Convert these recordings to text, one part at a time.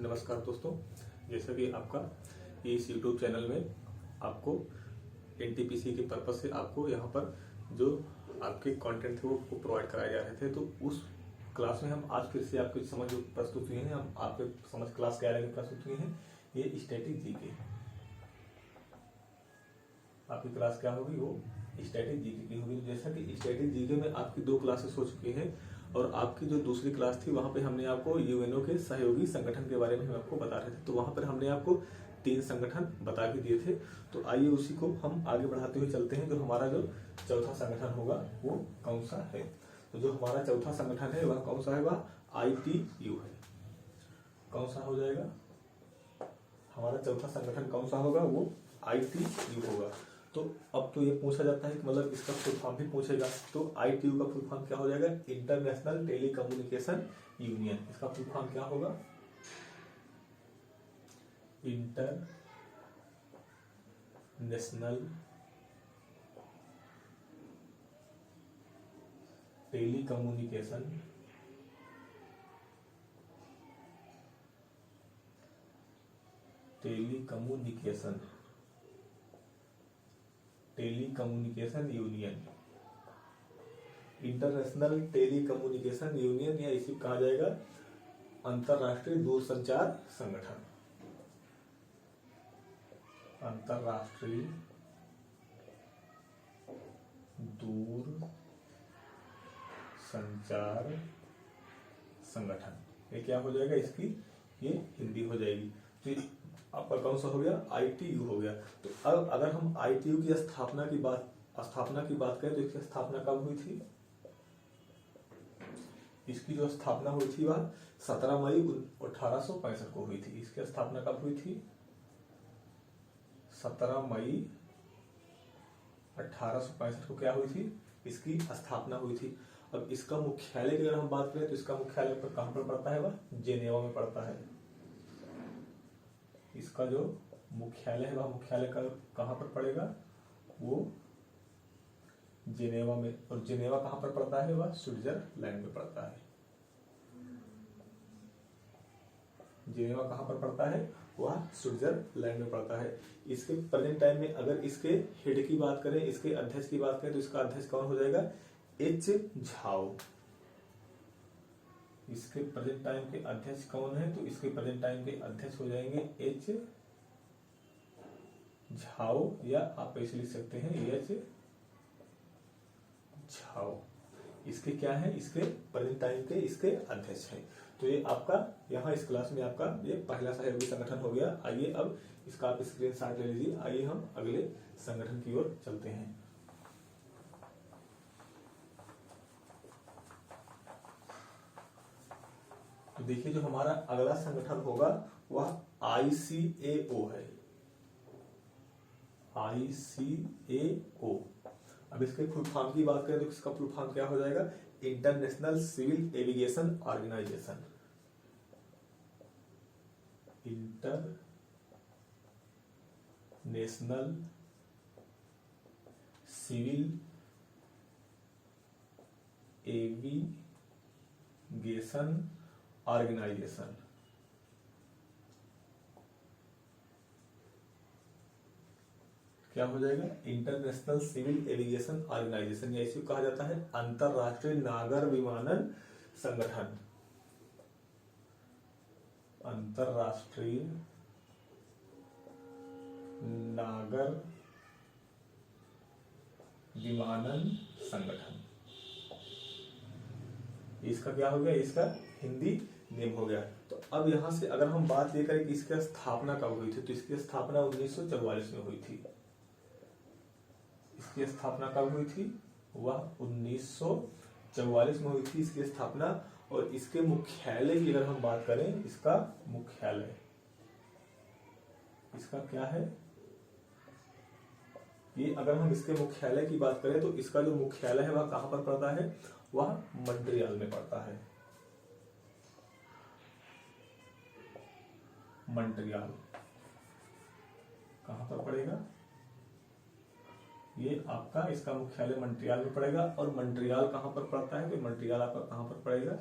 नमस्कार दोस्तों, जैसा कि आपका इस YouTube चैनल में आपको एनटीपीसी के पर्पज से आपको यहाँ पर जो आपके कंटेंट थे वो प्रोवाइड कराए जा रहे थे। तो उस क्लास में हम आज फिर से आपकी समझ प्रस्तुत हुए हैं। हम आपके समझ क्लास के बारे में प्रस्तुत हुए हैं। ये स्टैटिक जीके आपकी क्लास क्या होगी, वो स्टैटिक जीके की होगी। जैसा कि स्टैटिक जीके में आपकी 2 क्लासेस हो चुकी हैं और आपकी जो दूसरी क्लास थी वहां पे हमने आपको यूएनओ के सहयोगी संगठन के बारे में हम आपको बता रहे थे। तो वहां पर हमने आपको 3 संगठन बता के दिए थे। तो आइए उसी को हम आगे बढ़ाते हुए चलते हैं। जो हमारा जो चौथा संगठन होगा वो कौन सा है। तो जो हमारा चौथा संगठन है वह कौन सा है, वह ITU है। कौन सा हो जाएगा हमारा चौथा संगठन, कौन सा होगा, वो ITU होगा। तो अब तो ये पूछा जाता है कि मतलब इसका फुल फॉर्म भी पूछेगा। तो ITU का फुल फॉर्म क्या हो जाएगा, इंटरनेशनल टेलीकम्युनिकेशन यूनियन। इसका फुल फॉर्म क्या होगा, international telecommunication union. International telecommunication union या इसे कहा जाएगा अंतरराष्ट्रीय दूरसंचार संगठन। अंतरराष्ट्रीय दूरसंचार संगठन, ये क्या हो जाएगा, इसकी ये हिंदी हो जाएगी। तो आपका कौन सा हो गया, ITU हो गया। तो अब अगर हम ITU की स्थापना की बात करें तो इसकी स्थापना कब हुई थी। इसकी जो स्थापना हुई थी वह 17 मई 1865 को हुई थी। इसकी स्थापना कब हुई थी, 17 मई 1865 को क्या हुई थी, इसकी स्थापना हुई थी। अब इसका मुख्यालय की अगर हम बात करें तो इसका मुख्यालय पर कहां पर पड़ता है, वह जेनेवा में पड़ता है। इसका जो मुख्यालय है वह मुख्यालय कहां पर पड़ेगा, वो जेनेवा में। और जेनेवा कहां पर पड़ता है, वह स्विट्जरलैंड में पड़ता है। जेनेवा कहां पर पड़ता है, वह स्विट्जरलैंड में पड़ता है। इसके प्रेजेंट टाइम में अगर इसके हेड की बात करें, इसके अध्यक्ष की बात करें तो इसका अध्यक्ष कौन हो जाएगा, एच झाओ। इसके प्रेजेंट टाइम के अध्यक्ष कौन है, तो इसके प्रेजेंट टाइम के अध्यक्ष हो जाएंगे एच झाओ, या आप ऐसे लिख सकते हैं एच झाओ। इसके क्या है, इसके प्रेजेंट टाइम के इसके अध्यक्ष हैं। तो ये आपका यहाँ इस क्लास में आपका ये पहला सहयोगी संगठन हो गया। आइए अब इसका आप स्क्रीनशॉट ले लीजिए। आइए हम अगले संगठन की ओर चलते हैं। तो देखिए जो हमारा अगला संगठन होगा वह ICAO है। ICAO। अब इसके फुल फॉर्म की बात करें तो इसका फुल फॉर्म क्या हो जाएगा, international civil aviation organisation. International civil aviation organisation. क्या हो जाएगा, इंटरनेशनल सिविल एविएशन ऑर्गेनाइजेशन, या इसे कहा जाता है अंतरराष्ट्रीय नागर विमानन संगठन। अंतरराष्ट्रीय नागर विमानन संगठन। इसका क्या हो गया, इसका हिंदी नेम हो गया। तो अब यहां से अगर हम बात ये करें कि इसकी स्थापना कब हुई थी, तो इसकी स्थापना 1944 में हुई थी। इसकी स्थापना कब हुई थी, वह 1944 में हुई थी इसकी स्थापना। और इसके मुख्यालय की अगर हम बात करें, इसका मुख्यालय, इसका क्या है, ये अगर हम इसके मुख्यालय की बात करें तो इसका जो मुख्यालय है वह कहां पर पड़ता है, वह मॉन्ट्रियल में पड़ता है। मॉन्ट्रियल कहां पर पड़ेगा, ये आपका इसका मुख्यालय मॉन्ट्रियल में पड़ेगा। और मॉन्ट्रियल कहां पर पड़ता है, तो मॉन्ट्रियल आपका कहां पर पड़ेगा,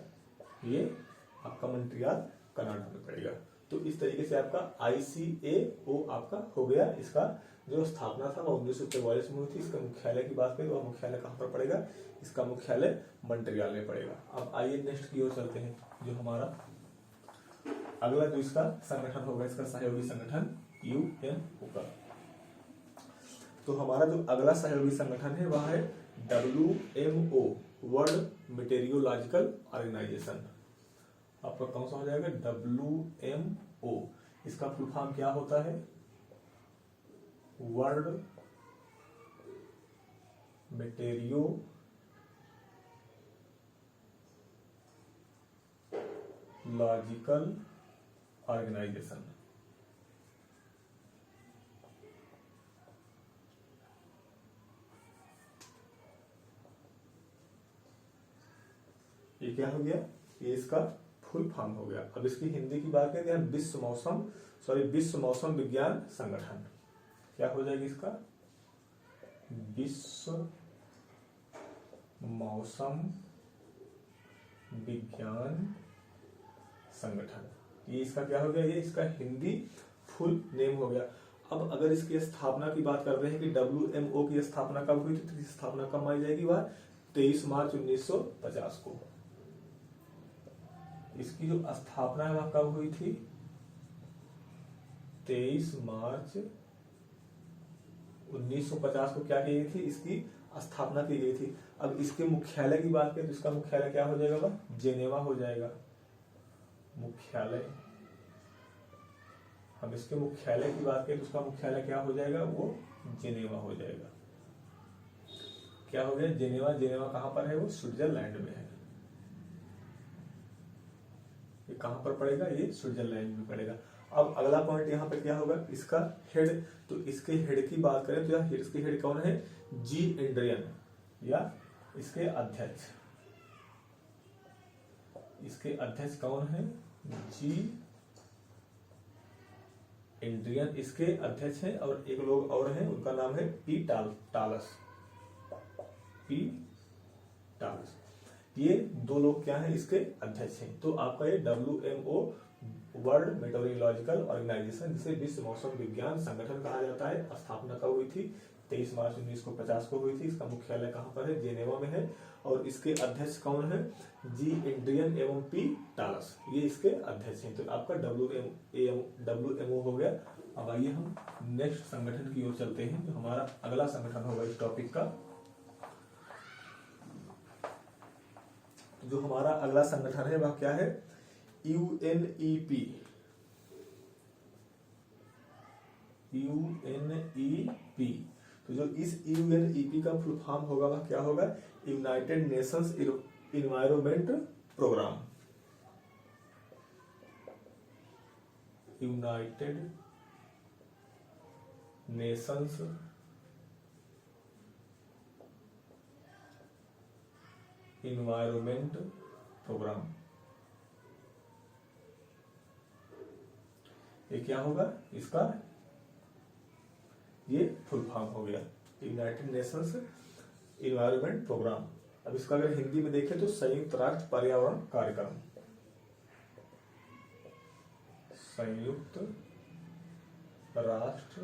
ये आपका मॉन्ट्रियल कनाडा में पड़ेगा। तो इस तरीके से आपका ICAO आपका हो गया। इसका जो स्थापना था वह 1944 में हुई थी। इसका मुख्यालय की बात करें, वह मुख्यालय कहाँ पर पड़ेगा? इसका मुख्यालय मॉन्ट्रियल में पड़ेगा। अब आइए नेक्स्ट की ओर चलते हैं। जो हमारा अगला जो इसका संगठन होगा, इसका सहयोगी संगठन UNO का। तो हमारा जो अगला सहयोगी संगठन है वह है WMO, वर्ल्ड मेटेरियोलॉजिकल ऑर्गेनाइजेशन। आपका कौन सा हो जाएगा? WMO। इसका फुल फॉर्म क्या होता है? World meteorological organisation. ये क्या हो गया? ये इसका फुल फॉर्म हो गया। अब इसकी हिंदी की बात करें, विश्व मौसम विज्ञान संगठन। क्या हो जाएगी इसका? विश्व मौसम विज्ञान संगठन। ये इसका क्या हो गया? ये इसका हिंदी फुल नेम हो गया। अब अगर इसकी स्थापना की बात कर रहे हैं कि WMO की स्थापना कब हुई थी, तो स्थापना कब मानी जाएगी? वह 23 मार्च 1950 को। इसकी जो स्थापना है वह कब हुई थी? 23 मार्च 1950 को क्या की गई थी? इसकी स्थापना की गई थी। अब इसके मुख्यालय की बात करें तो इसका मुख्यालय क्या हो जाएगा? वह जेनेवा हो जाएगा। मुख्यालय, हम इसके मुख्यालय की बात करें तो उसका मुख्यालय क्या हो जाएगा? वो जेनेवा हो जाएगा। क्या हो गया? जेनेवा। जेनेवा कहां पर है? वो स्विट्जरलैंड में है। ये कहां पर पड़ेगा? ये स्विट्जरलैंड में पड़ेगा। अब अगला पॉइंट यहाँ पे क्या होगा? इसका हेड। तो इसके हेड की बात करें तो इसके हेड कौन है? जी एंड्रियन, या इसके अध्यक्ष। इसके अध्यक्ष कौन है? जी एंड्रियन इसके अध्यक्ष हैं। और एक लोग और हैं, उनका नाम है टालस। ये दो लोग क्या हैं? इसके अध्यक्ष हैं। तो आपका ये WMO, वर्ल्ड मेटेरियोलॉजिकल ऑर्गेनाइजेशन, जिसे विश्व मौसम विज्ञान संगठन कहा जाता है, स्थापना कब हुई थी? 23 मार्च 1950 को हुई थी। इसका मुख्यालय कहाँ पर है? जेनेवा में है। और इसके अध्यक्ष कौन है? जी एंड्रियन एवं P टालस, ये इसके अध्यक्ष हैं। तो आपका WMO हो गया। अब आइए हम नेक्स्ट संगठन की ओर चलते हैं। जो हमारा अगला संगठन होगा इस टॉपिक का, जो हमारा अगला संगठन है वह क्या है? UNEP। तो जो इस UNEP का फुल फॉर्म होगा वह क्या होगा? United nations environment programme. United nations environment programme. ये क्या होगा? इसका ये फुल फॉर्म हो गया, यूनाइटेड नेशंस इन्वायरमेंट प्रोग्राम। अब इसका अगर हिंदी में देखें तो संयुक्त राष्ट्र पर्यावरण कार्यक्रम। संयुक्त राष्ट्र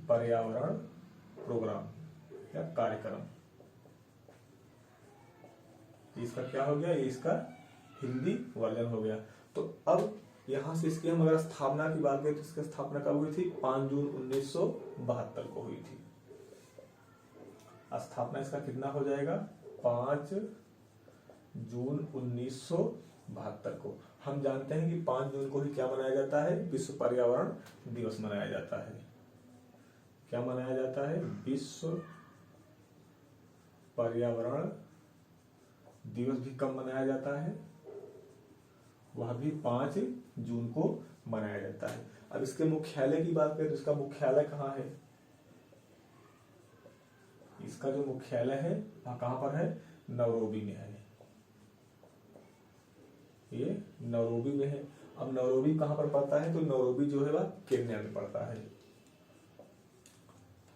पर्यावरण प्रोग्राम या कार्यक्रम। इसका क्या हो गया? ये इसका हिंदी वर्जन हो गया। तो अब यहां से इसकी हम अगर स्थापना की बात करें तो इसकी स्थापना कब हुई थी? 5 जून 1972 को हुई थी। स्थापना इसका कितना हो जाएगा? 5 जून 1972 को। हम जानते हैं कि 5 जून को ही क्या मनाया जाता है? विश्व पर्यावरण दिवस मनाया जाता है। क्या मनाया जाता है? विश्व पर्यावरण दिवस भी कब मनाया जाता है? वह भी 5 जून को मनाया जाता है। अब इसके मुख्यालय की बात करें तो इसका मुख्यालय कहाँ है? इसका जो मुख्यालय है वह कहां पर है? नैरोबी में है। ये नैरोबी में है। अब नैरोबी कहां पर पड़ता है? तो नैरोबी जो है वह केन्या में पड़ता है।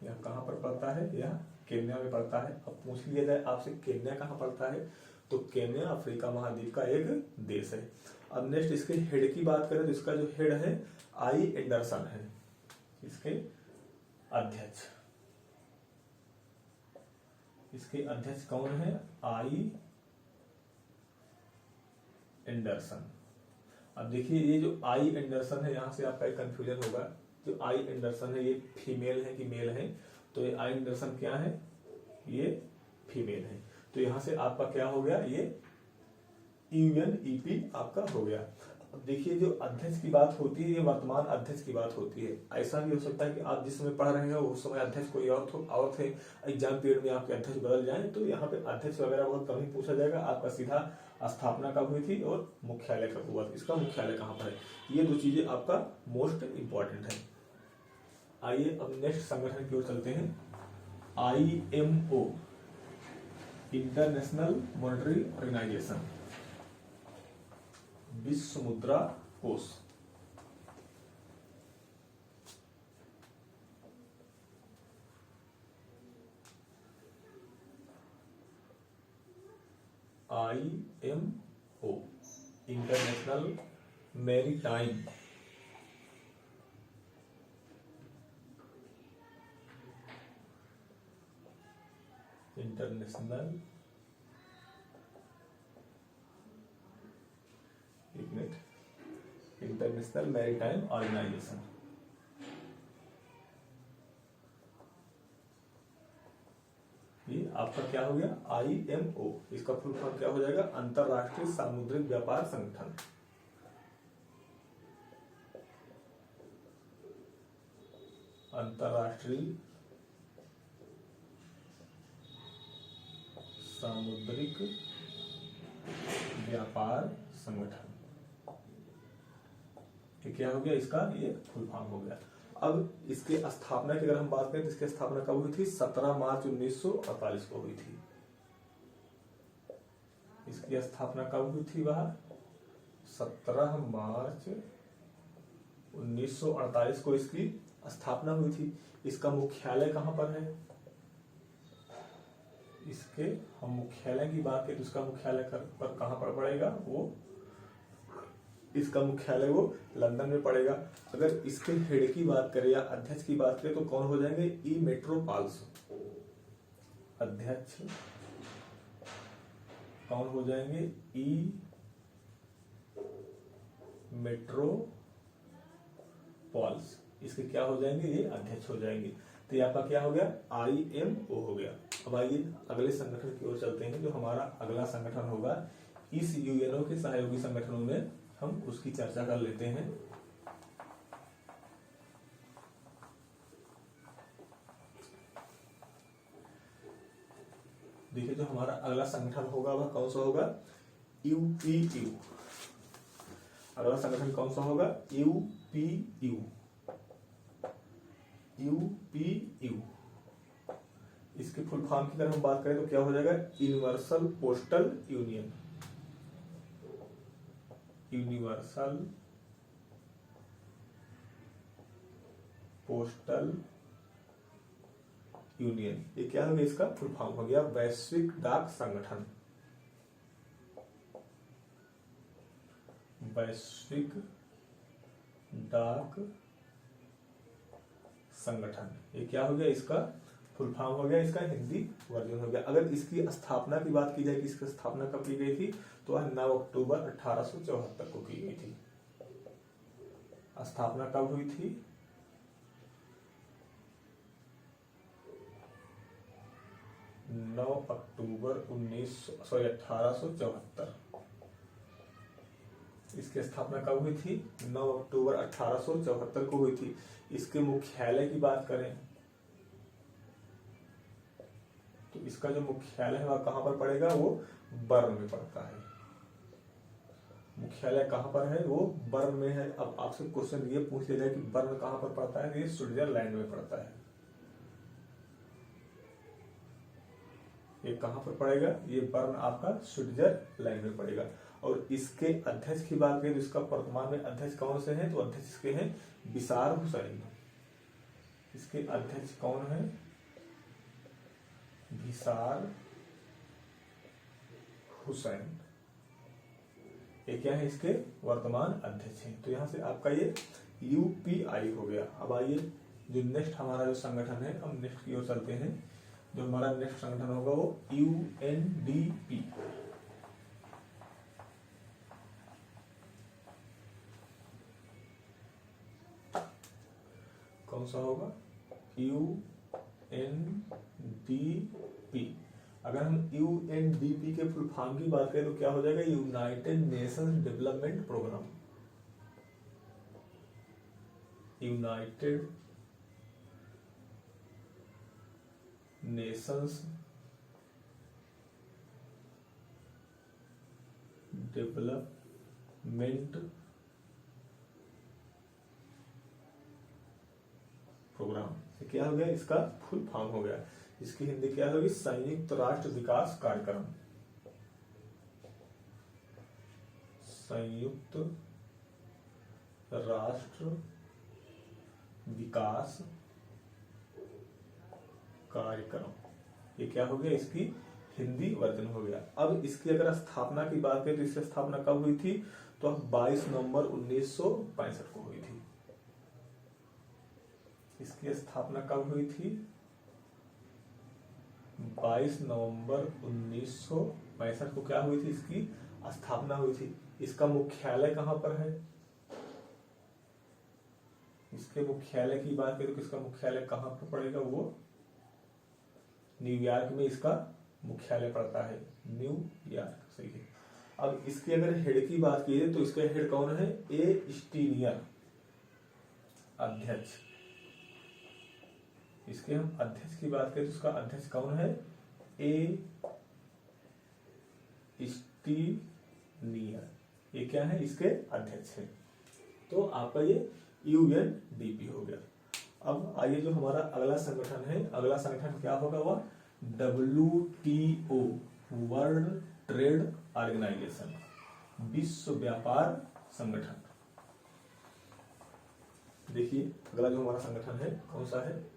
यह कहां पर पड़ता है? यह केन्या में पड़ता है। अब पूछ लिया जाए आपसे केन्या कहां पड़ता है, तो केन्या अफ्रीका महाद्वीप का एक देश है। अब नेक्स्ट इसके हेड की बात करें तो इसका जो हेड है आई एंडरसन है, इसके अध्यक्ष। इसके अध्यक्ष कौन है? आई एंडरसन। अब देखिए ये जो आई एंडरसन है, यहां से आपका एक कंफ्यूजन होगा। जो आई एंडरसन है ये फीमेल है कि मेल है? तो ये आई एंडरसन क्या है? ये फीमेल है। तो यहां से आपका क्या हो गया? ये यूएनईपी आपका हो गया। अब देखिए जो अध्यक्ष की बात होती है ये वर्तमान अध्यक्ष की बात होती है। ऐसा भी हो सकता है कि आप जिस समय पढ़ रहे हो उस समय अध्यक्ष कोई और थे, एग्जाम पीरियड में आपके अध्यक्ष बदल जाएं तो यहाँ पे अध्यक्ष वगैरह बहुत कम ही पूछा जाएगा। आपका सीधा स्थापना कब हुई थी और मुख्यालय कब हुआ, इसका मुख्यालय कहाँ पर है, ये दो चीजें आपका मोस्ट इंपॉर्टेंट है। आइए अब नेक्स्ट संगठन की ओर चलते हैं। IMO, इंटरनेशनल मॉनेटरी ऑर्गेनाइजेशन, विश्व मुद्रा कोष। IMO, international maritime international maritime organisation. ये आपका क्या हो गया? IMO। इसका फुल फॉर्म क्या हो जाएगा? अंतरराष्ट्रीय सामुद्रिक व्यापार संगठन। अंतरराष्ट्रीय सामुद्रिक व्यापार संगठन, ये क्या हो गया? इसका ये फुल फॉर्म हो गया। अब इसके स्थापना की अगर हम बात करें तो इसकी स्थापना कब हुई थी? 17 मार्च 1948 को हुई थी। इसकी स्थापना कब हुई थी? वह 17 मार्च 1948 को इसकी स्थापना हुई थी। इसका मुख्यालय कहां पर है? इसके हम मुख्यालय की बात करें तो इसका मुख्यालय पर कहां पर पड़ेगा? वो इसका मुख्यालय वो लंदन में पड़ेगा। अगर इसके हेड की बात करें या अध्यक्ष की बात करें तो कौन हो जाएंगे? ई मेट्रोपॉल्स। अध्यक्ष कौन हो जाएंगे? ई मेट्रोपॉल्स। इसके क्या हो जाएंगे? ये अध्यक्ष हो जाएंगे। तो ये आपका क्या हो गया? IMO हो गया। अब आइए अगले संगठन की ओर चलते हैं। जो हमारा अगला संगठन होगा इस यूएनओ के सहयोगी संगठनों में हम उसकी चर्चा कर लेते हैं। देखिए जो हमारा अगला संगठन होगा वह कौन सा होगा? UPU। अगला संगठन कौन सा होगा? UPU। इसके फुल फॉर्म की अगर हम बात करें तो क्या हो जाएगा? Universal postal union. Universal postal union, ये क्या हो गया? इसका फुल फॉर्म हो गया वैश्विक डाक संगठन। वैश्विक डाक संगठन, ये क्या हो गया? इसका फुल फॉर्म हो गया। इसका हिंदी वर्जन हो गया। अगर इसकी स्थापना की बात की जाए कि इसकी स्थापना कब की गई थी तो 9 अक्टूबर 1874 को की गई थी। स्थापना कब हुई थी? 9 अक्टूबर 1874। इसकी स्थापना कब हुई थी? 9 अक्टूबर 1874 को हुई थी। इसके मुख्यालय की बात करें तो इसका जो मुख्यालय है वह कहां पर पड़ेगा? वो बर्न में पड़ता है। मुख्यालय कहां पर है? वो बर्न में है। अब आपसे क्वेश्चन ये पूछ लिया जाए कि बर्न कहां पर पड़ता है? ये स्विट्जरलैंड में पड़ता है। ये कहां पर पड़ेगा? ये बर्न आपका स्विट्जरलैंड में पड़ेगा। और इसके अध्यक्ष की बात करें तो इसका वर्तमान में अध्यक्ष कौन से हैं? तो अध्यक्ष इसके हैं बिसार हुसैन। इसके अध्यक्ष कौन है? बिसार हुसैन, ये क्या है, इसके वर्तमान अध्यक्ष हैं। तो यहाँ से आपका ये यूपीआई हो गया। अब आइए जो नेक्स्ट हमारा जो संगठन है, हम नेक्स्ट की ओर चलते हैं। जो हमारा नेक्स्ट संगठन होगा वो यूएनडीपी। कौन सा होगा, यूएनडीपी। अगर हम यूएनडीपी के फुल फॉर्म की बात करें तो क्या हो जाएगा, united nations development programme. United nations development programme. क्या हो गया, इसका फुल फॉर्म हो गया। इसकी हिंदी क्या होगी, संयुक्त राष्ट्र विकास कार्यक्रम। संयुक्त राष्ट्र विकास कार्यक्रम, ये क्या हो गया, इसकी हिंदी वर्जन हो गया। अब इसकी अगर स्थापना की बात करें तो इसकी स्थापना कब हुई थी, तो 22 नवंबर 1965 को हुई थी। इसकी स्थापना कब हुई थी, 22 नवंबर 1965 को क्या हुई थी, इसकी स्थापना हुई थी। इसका मुख्यालय कहां पर है, इसके मुख्यालय की बात करें तो इसका मुख्यालय कहां पर पड़ेगा, वो न्यूयॉर्क में इसका मुख्यालय पड़ता है, न्यूयॉर्क, सही है। अब इसकी अगर हेड की बात की जाए तो इसका हेड कौन है, ए स्टीनियर, अध्यक्ष। इसके हम अध्यक्ष की बात करें तो इसका अध्यक्ष कौन है, ए स्टीनियर, ये क्या है, इसके अध्यक्ष है। तो आपका ये यूएनडीपी हो गया। अब आइए जो हमारा अगला संगठन है, अगला संगठन क्या होगा, वह WTO, वर्ल्ड ट्रेड ऑर्गेनाइजेशन, विश्व व्यापार संगठन। देखिए अगला जो हमारा संगठन है कौन सा है,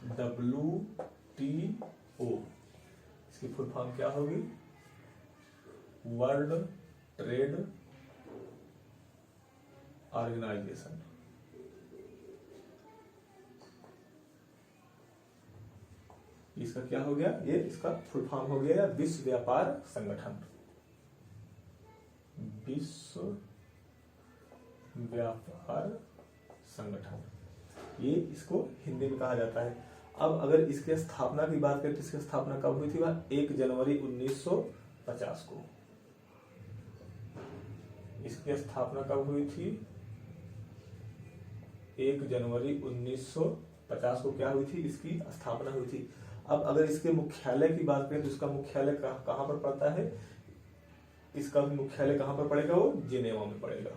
WTO। इसकी फुल फॉर्म क्या होगी, वर्ल्ड ट्रेड ऑर्गेनाइजेशन। इसका क्या हो गया, ये इसका फुल फॉर्म हो गया विश्व व्यापार संगठन, विश्व व्यापार संगठन, ये इसको हिंदी में कहा जाता है। अब अगर इसकी स्थापना की बात करें तो इसकी स्थापना कब हुई थी, वह 1 जनवरी 1950 को। इसकी स्थापना कब हुई थी, 1 जनवरी 1950 को क्या हुई थी, इसकी स्थापना हुई थी। अब अगर इसके मुख्यालय की बात करें तो इसका मुख्यालय कहां पर पड़ता है, इसका मुख्यालय कहां पर पड़ेगा, वो जिनेवा में पड़ेगा।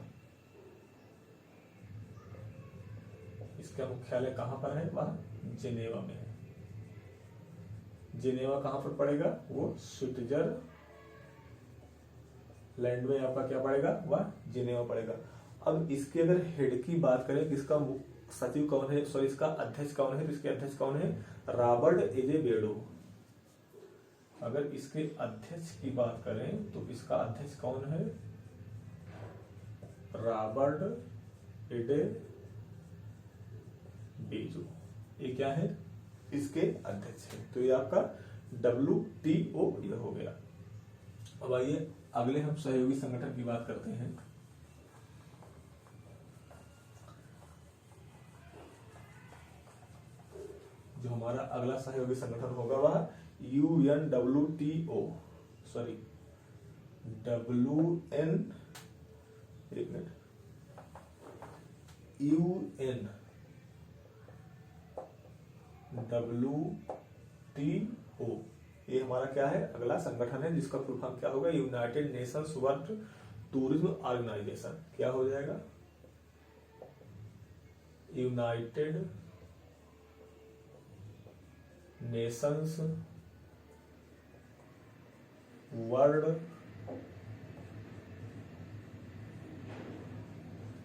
इसका मुख्यालय कहां पर है, वह जिनेवा में है। जिनेवा कहां पर पड़ेगा, वो स्विट्जरलैंड में आपका क्या पड़ेगा, वह जिनेवा पड़ेगा। अब इसके अगर हेड की बात करें, इसका सचिव कौन है, सॉरी इसका अध्यक्ष कौन है, तो इसके अध्यक्ष कौन है, रॉबर्ट एजेवेडो। अगर इसके अध्यक्ष की बात करें तो इसका अध्यक्ष कौन है, रॉबर्ट एजेवेडो, ये क्या है, इसके अध्यक्ष है। तो ये आपका WTO ये हो गया। अब आइए अगले हम सहयोगी संगठन की बात करते हैं। जो हमारा अगला सहयोगी संगठन होगा वह UNWTO, सॉरी UNWTO, ये हमारा क्या है, अगला संगठन है, जिसका फुल फॉर्म क्या होगा, united nations world tourism organisation. क्या हो जाएगा, united nations world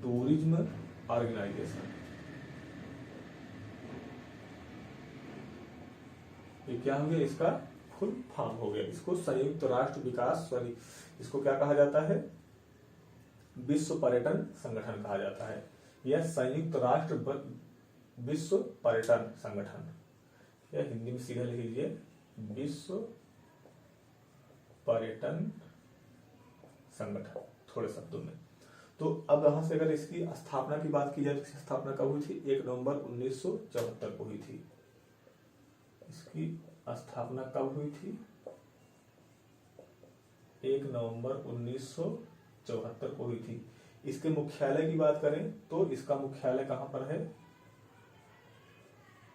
tourism organisation. ये क्या हो गया, इसका फुल फॉर्म हो गया। इसको संयुक्त राष्ट्र विकास इसको क्या कहा जाता है, विश्व पर्यटन संगठन कहा जाता है, या संयुक्त राष्ट्र विश्व पर्यटन संगठन, या हिंदी में सीधा लिख लीजिए विश्व पर्यटन संगठन, थोड़े शब्दों में। तो अब यहां से अगर इसकी स्थापना की बात की जाए तो इसकी स्थापना कब हुई थी, 1 नवंबर 1974 को हुई थी। इसकी स्थापना कब हुई थी, 1 नवंबर 1974 को हुई थी। इसके मुख्यालय की बात करें तो इसका मुख्यालय कहां पर है,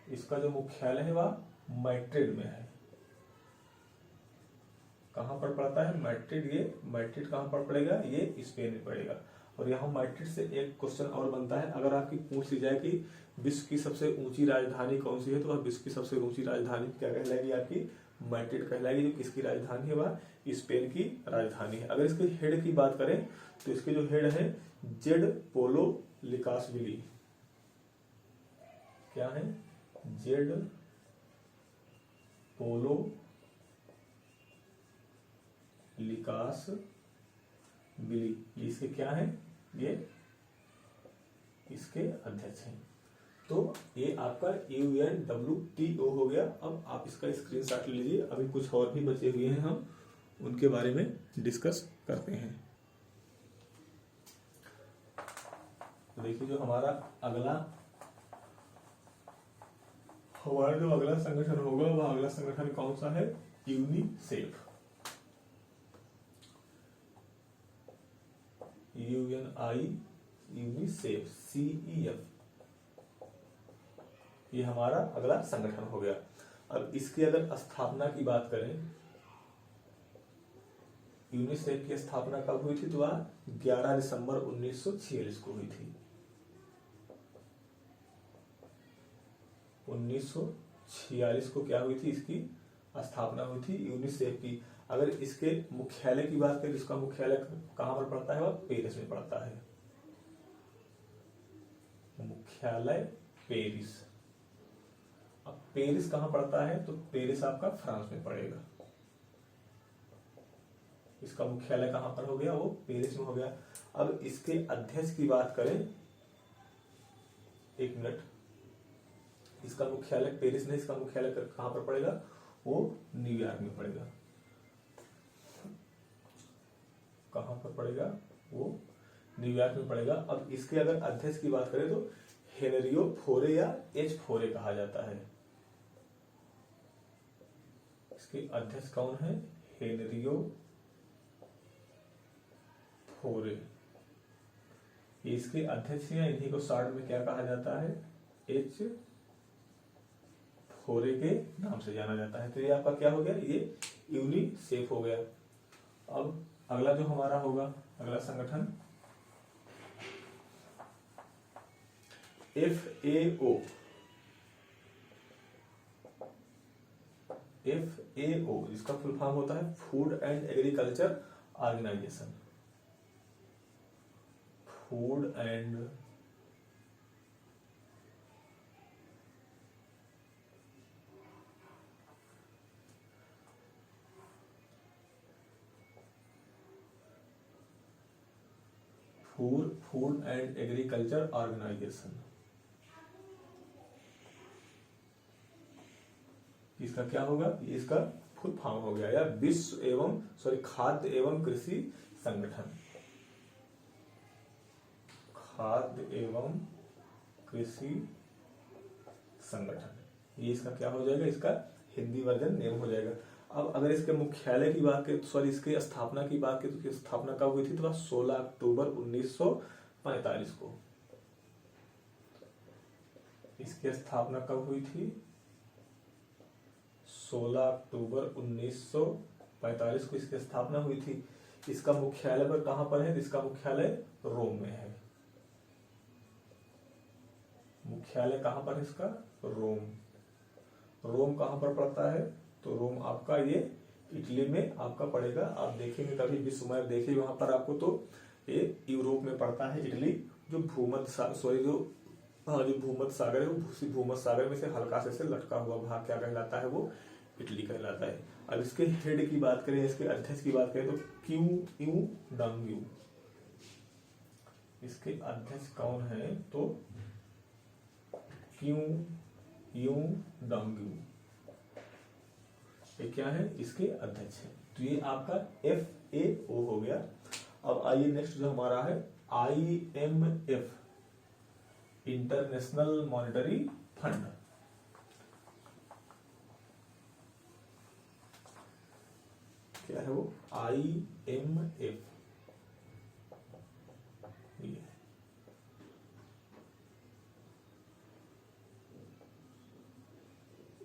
इसका जो मुख्यालय है वह मैड्रिड में है। कहां पर पड़ता है, मैड्रिड। ये मैड्रिड कहां पर पड़ेगा, ये स्पेन में पड़ेगा। और यहाँ मैड्रिड से एक क्वेश्चन और बनता है, अगर आपकी पूछ ली जाए कि विश्व की सबसे ऊंची राजधानी कौन सी है, तो वह विश्व की सबसे ऊंची राजधानी क्या कहलाएगी, आपकी मैड्रिड कहलाएगी। जो किसकी राजधानी है, वह स्पेन की राजधानी है। अगर इसके हेड की बात करें तो इसके जो हेड है जेड पोलो लिकासविली, क्या है, जेड पोलो लिकास बिली, इसके क्या है, ये इसके अध्यक्ष हैं। तो ये आपका UNWTO हो गया। अब आप इसका स्क्रीनशॉट लीजिए, अभी कुछ और भी बचे हुए हैं, हम उनके बारे में डिस्कस करते हैं। तो देखिए जो हमारा जो अगला संगठन होगा वह अगला संगठन कौन सा है, यूनिसेफ, यूनिसेफ, CEF, ये हमारा अगला संगठन हो गया। अब इसकी अगर स्थापना की बात करें, यूनिसेफ की स्थापना कब हुई थी, तो वह 11 दिसंबर 1946 को हुई थी। 1946 को क्या हुई थी, इसकी स्थापना हुई थी यूनिसेफ की। अगर इसके मुख्यालय की बात करें, इसका मुख्यालय कहां पर पड़ता है, वह पेरिस में पड़ता है। मुख्यालय पेरिस। अब पेरिस कहां पड़ता है, तो पेरिस आपका फ्रांस में पड़ेगा। इसका मुख्यालय कहां पर हो गया, वो पेरिस में हो गया। अब इसके अध्यक्ष की बात करें, एक मिनट, इसका मुख्यालय पेरिस नहीं, इसका मुख्यालय कहां पर पड़ेगा, वो न्यूयॉर्क में पड़ेगा। कहां पर पड़ेगा, वो न्यूयॉर्क में पड़ेगा। अब इसके अगर अध्यक्ष की बात करें तो हेनरियो फोरे या एच फोरे कहा जाता है। इसके अध्यक्ष कौन है, हेनरियो फोरे, ये इसके अध्यक्ष हैं। इन्हीं को शॉर्ट में क्या कहा जाता है, एच फोरे के नाम से जाना जाता है। तो ये आपका क्या हो गया, ये यूनिसेफ हो गया। अब अगला जो हमारा होगा, अगला संगठन FAO, जिसका फुल फॉर्म होता है food and agriculture organisation, food and agriculture organisation. इसका क्या होगा, इसका फुल फॉर्म हो गया, या विश्व एवं खाद्य एवं कृषि संगठन, खाद्य एवं कृषि संगठन। ये इसका क्या हो जाएगा, इसका हिंदी वर्जन नेम हो जाएगा। अब अगर इसके मुख्यालय की बात करें, इसकी स्थापना की बात करें, तो स्थापना कब हुई थी, तो 16 अक्टूबर 1945 को। इसकी स्थापना कब हुई थी, 16 अक्टूबर 1945 को इसकी स्थापना हुई थी। इसका मुख्यालय पर कहां पर है, इसका मुख्यालय रोम में है। मुख्यालय कहां पर है इसका, रोम। रोम कहां पर पड़ता है, तो रोम आपका ये इटली में आपका पड़ेगा। आप देखेंगे कभी विश्व मैप देखिए वहां पर आपको, तो ये यूरोप में पड़ता है इटली। जो भूमध्य सागर है, वो भूमध्य सागर में से हल्का से लटका हुआ भाग क्या कहलाता है, वो इटली कहलाता है। अब इसके हेड की बात करें, इसके अध्यक्ष की बात करें तो क्यू यू डंग यू, इसके अध्यक्ष कौन है तो क्यू यू डंग यू, ये क्या है, इसके अध्यक्ष है। तो ये आपका FAO हो गया। अब आइए नेक्स्ट जो हमारा है IMF, इंटरनेशनल मॉनेटरी फंड। क्या है वो, IMF, ये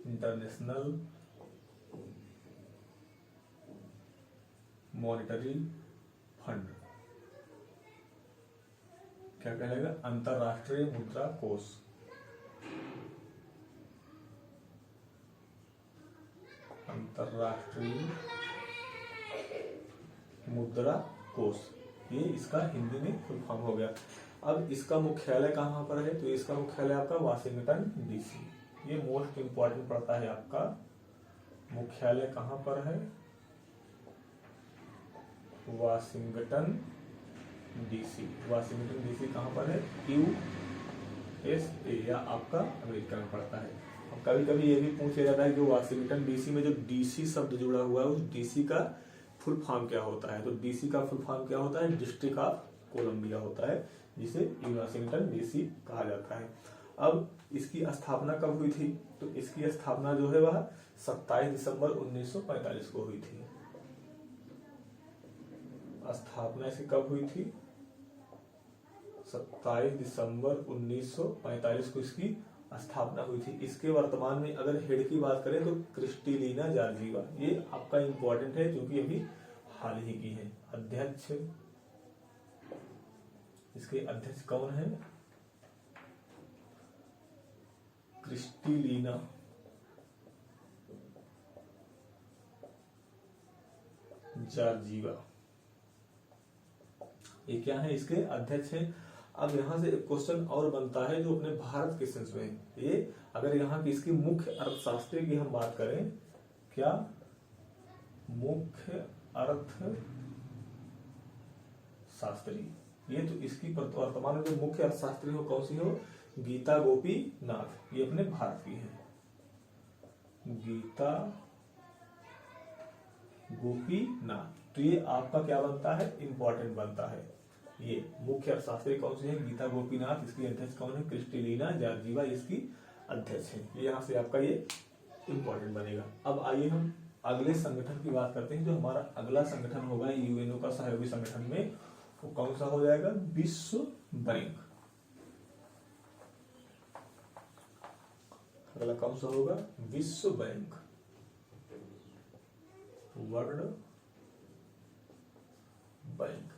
इंटरनेशनल मॉनेटरी फंड, क्या कहलाएगा, अंतरराष्ट्रीय मुद्रा कोष। अंतरराष्ट्रीय मुद्रा कोष, ये इसका हिंदी में फुल फॉर्म हो गया। अब इसका मुख्यालय कहाँ पर है तो इसका मुख्यालय आपका वाशिंगटन DC, ये मोस्ट इंपॉर्टेंट पड़ता है आपका। मुख्यालय कहाँ पर है, वाशिंगटन DC। वाशिंगटन DC कहाँ पर है, USA, या आपका अमेरिका में पड़ता है। अब कभी कभी ये भी पूछा जाता है कि वाशिंगटन DC में जो DC शब्द जुड़ा हुआ है उस DC का फुल फॉर्म क्या होता है, तो DC का फुल फॉर्म क्या होता है, डिस्ट्रिक्ट ऑफ कोलंबिया होता है, जिसे वाशिंगटन DC कहा जाता है। अब इसकी स्थापना कब हुई थी, तो इसकी स्थापना जो है वह 27 दिसंबर 1945 को हुई थी। स्थापना इसकी कब हुई थी, 27 दिसंबर 1945 को इसकी स्थापना हुई थी। इसके वर्तमान में अगर हेड की बात करें तो क्रिस्टलिना जॉर्जिवा, ये आपका इंपॉर्टेंट है क्योंकि अभी हाल ही की है। अध्यक्ष, इसके अध्यक्ष कौन है, क्रिस्टलिना जॉर्जिवा, ये क्या है, इसके अध्यक्ष हैं। अब यहां से एक क्वेश्चन और बनता है जो अपने भारत के सेंस में, ये अगर यहाँ की इसकी मुख्य अर्थशास्त्री की हम बात करें, क्या मुख्य अर्थशास्त्री, ये तो इसकी वर्तमान में जो मुख्य अर्थशास्त्री हो कौन सी हो, गीता गोपीनाथ, ये अपने भारत की है, गीता गोपीनाथ। तो ये आपका क्या बनता है, इंपॉर्टेंट बनता है। ये मुख्य अर्थशास्त्री कौन सी है, गीता गोपीनाथ, इसकी अध्यक्ष कौन है, क्रिस्टलिना जॉर्जिवा, इसकी अध्यक्ष है। ये यहाँ से आपका ये इंपॉर्टेंट बनेगा। अब आइए हम अगले संगठन की बात करते हैं। जो हमारा अगला संगठन होगा यूएनओ का सहयोगी संगठन में, वो कौन सा हो जाएगा, विश्व बैंक। अगला कौन सा होगा, विश्व बैंक, वर्ल्ड बैंक,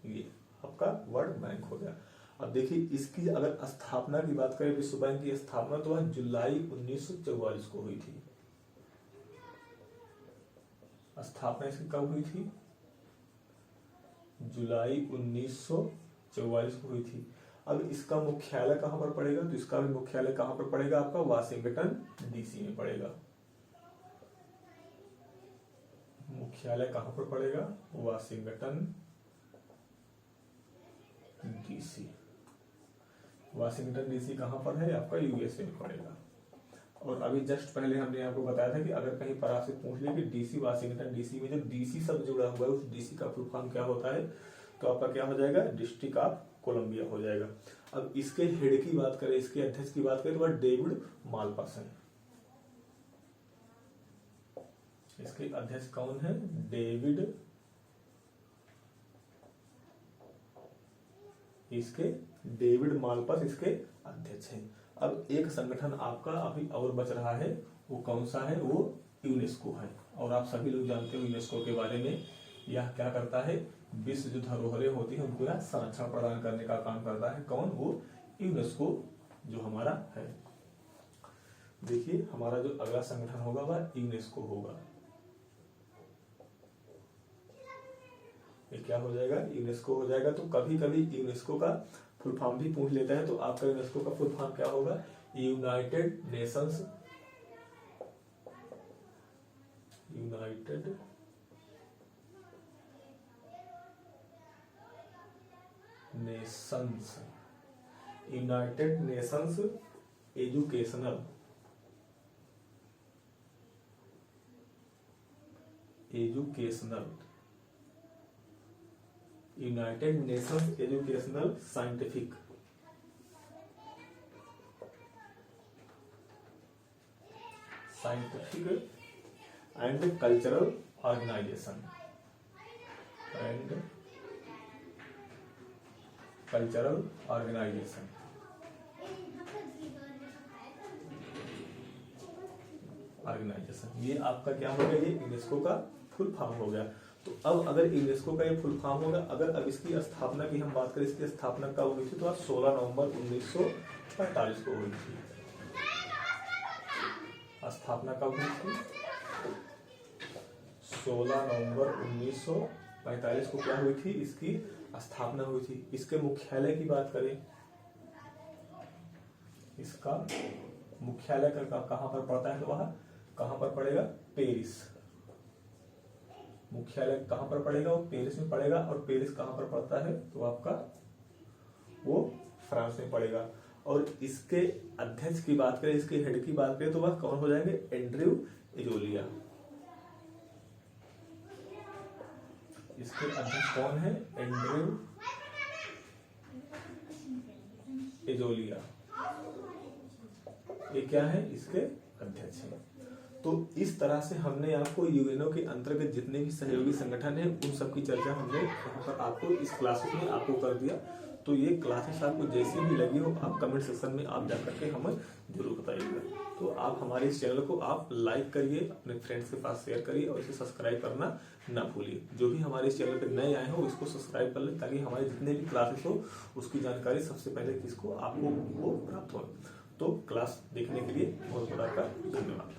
ये आपका वर्ल्ड बैंक हो गया। अब देखिए इसकी अगर स्थापना की बात करें, विश्व बैंक की स्थापना तो वह जुलाई 1944 को हुई थी। स्थापना इसकी कब हुई थी, जुलाई 1944 को हुई थी। अब इसका मुख्यालय कहां पर पड़ेगा, तो इसका भी मुख्यालय कहां पर पड़ेगा, आपका वाशिंगटन DC में पड़ेगा। मुख्यालय कहां पर पड़ेगा, वाशिंगटन DC। वाशिंगटन DC कहां पर है, आपका USA में पड़ेगा। और अभी जस्ट पहले हमने आपको बताया था कि अगर कहीं पर आपसे पूछ ले कि DC वाशिंगटन DC में जो DC शब्द जुड़ा हुआ है उस DC का फुल फॉर्म क्या होता है, तो आपका क्या हो जाएगा, डिस्ट्रिक्ट ऑफ कोलंबिया हो जाएगा। अब इसके हेड की बात करें, इसके अध्यक्ष की बात करें तो वह डेविड मालपास है। इसके अध्यक्ष कौन है, डेविड मालपास इसके अध्यक्ष हैं। अब एक संगठन आपका अभी और बच रहा है, वो कौन सा है, वो यूनेस्को है। और आप सभी लोग जानते हो यूनेस्को के बारे में, यह क्या करता है, विश्व जो धरोहरें होती हैं उनको यह संरक्षण प्रदान करने का काम करता है। कौन, वो यूनेस्को जो हमारा है। देखिए हमारा जो अगला संगठन होगा वह यूनेस्को होगा। ये क्या हो जाएगा, यूनेस्को हो जाएगा। तो कभी कभी यूनेस्को का फुल फॉर्म भी पूछ लेता है, तो आपका यूनेस्को का फुल फॉर्म क्या होगा, united united nations, united nations educational united nations educational scientific and cultural organisation ये आपका क्या हो गया, ये यूनेस्को का फुल फॉर्म हो गया। तो अब अगर यूनेस्को का ये फुल फॉर्म होगा, अगर अब इसकी स्थापना की हम बात करें, इसकी स्थापना कब हुई थी, तो आज 16 नवंबर 1945 को हुई थी। स्थापना कब हुई थी, 16 नवंबर 1945 को क्या हुई थी, इसकी स्थापना हुई थी। इसके मुख्यालय की बात करें, इसका मुख्यालय कहां पर पड़ता है, तो वह कहां पर पड़ेगा, पेरिस। मुख्यालय कहां पर पड़ेगा, वो पेरिस में पड़ेगा। और पेरिस कहां पर पड़ता है, तो आपका वो फ्रांस में पड़ेगा। और इसके अध्यक्ष की बात करें, इसके हेड की बात करें, तो वह कौन हो जाएंगे, एंड्रयू एजोलिया। इसके अध्यक्ष कौन है, एंड्रयू एजोलिया, ये क्या है, इसके अध्यक्ष हैं। तो इस तरह से हमने आपको यूएनओ के अंतर्गत जितने भी सहयोगी संगठन हैं उन सब की चर्चा हमने यहाँ पर आपको इस क्लासेस में आपको कर दिया। तो ये क्लासेस आपको जैसी भी लगी हो, आप कमेंट सेक्शन में आप जाकर के हमें जरूर बताइएगा। तो आप हमारे इस चैनल को आप लाइक करिए, अपने फ्रेंड्स के पास शेयर करिए और इसे सब्सक्राइब करना ना भूलिए। जो भी हमारे इस चैनल पर नए आए हो इसको सब्सक्राइब कर लें, ताकि हमारे जितने भी क्लासेस हो उसकी जानकारी सबसे पहले किसको, आपको वो प्राप्त हो। तो क्लास देखने के लिए बहुत बहुत आपका धन्यवाद।